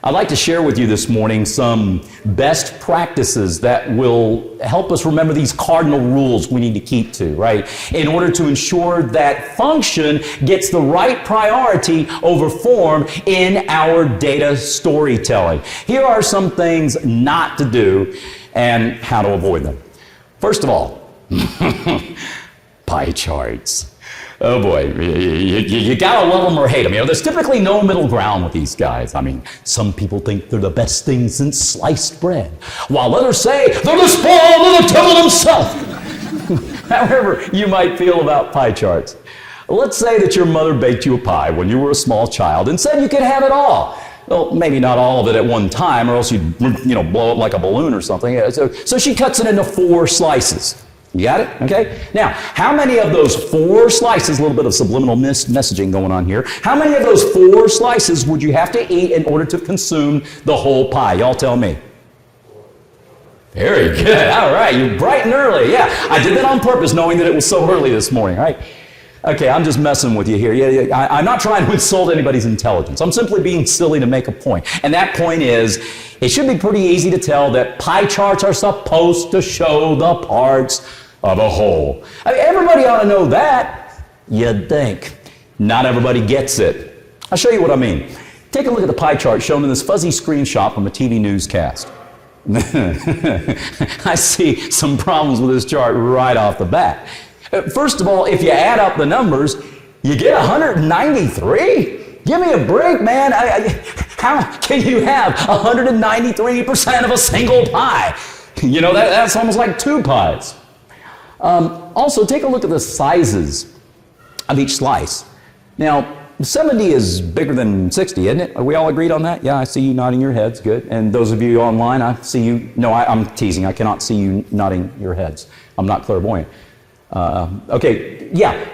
I'd like to share with you this morning some best practices that will help us remember these cardinal rules we need to keep to, right? In order to ensure that function gets the right priority over form in our data storytelling. Here are some things not to do and how to avoid them. First of all, pie charts. Oh boy, you gotta love them or hate them. You know, there's typically no middle ground with these guys. I mean, some people think they're the best thing since sliced bread, while others say they're the spawn of the devil himself. However you might feel about pie charts. Let's say that your mother baked you a pie when you were a small child and said you could have it all. Well, maybe not all of it at one time, or else you'd, blow up like a balloon or something. So she cuts it into 4 slices. You got it? Okay? Now, how many of those 4 slices, a little bit of subliminal messaging going on here, how many of those 4 slices would you have to eat in order to consume the whole pie? Y'all tell me. Very good. All right. You're bright and early. Yeah, I did that on purpose, knowing that it was so early this morning, right? Okay, I'm just messing with you here. I'm not trying to insult anybody's intelligence. I'm simply being silly to make a point. And that point is, it should be pretty easy to tell that pie charts are supposed to show the parts of a whole. I mean, everybody ought to know that, you'd think. Not everybody gets it. I'll show you what I mean. Take a look at the pie chart shown in this fuzzy screenshot from a TV newscast. I see some problems with this chart right off the bat. First of all, if you add up the numbers, you get 193? Give me a break, man. How can you have 193% of a single pie? You know, that's almost like 2 pies. Also, take a look at the sizes of each slice. Now, 70 is bigger than 60, isn't it? Are we all agreed on that? Yeah, I see you nodding your heads. Good. And those of you online, I see you. No, I'm teasing. I cannot see you nodding your heads. I'm not clairvoyant. Okay, yeah.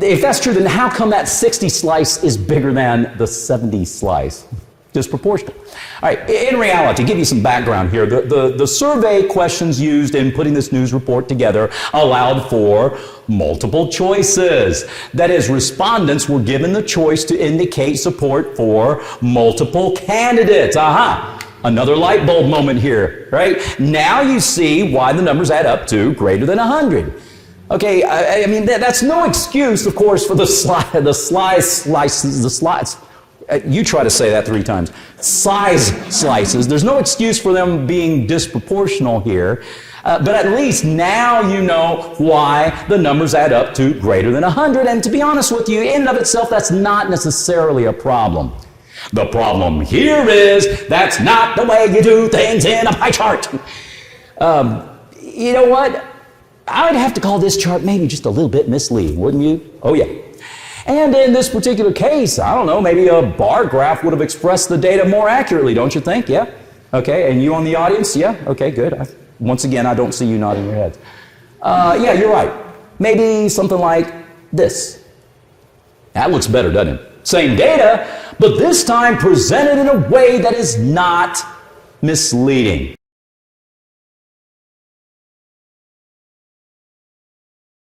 If that's true, then how come that 60 slice is bigger than the 70 slice? Disproportionate. All right, in reality, to give you some background here, the survey questions used in putting this news report together allowed for multiple choices. That is, respondents were given the choice to indicate support for multiple candidates. Aha! Another light bulb moment here, right? Now you see why the numbers add up to greater than 100. Okay, I mean, that's no excuse, of course, for the slices. You try to say that 3 times. Size slices. There's no excuse for them being disproportional here. But at least now you know why the numbers add up to greater than 100. And to be honest with you, in and of itself, that's not necessarily a problem. The problem here is that's not the way you do things in a pie chart. You know what? I would have to call this chart maybe just a little bit misleading, wouldn't you? Oh, yeah. And in this particular case, I don't know, maybe a bar graph would have expressed the data more accurately, don't you think? Yeah? Okay, and you on the audience? Yeah? Okay, good. Once again, I don't see you nodding your heads. Yeah, you're right. Maybe something like this. That looks better, doesn't it? Same data, but this time presented in a way that is not misleading.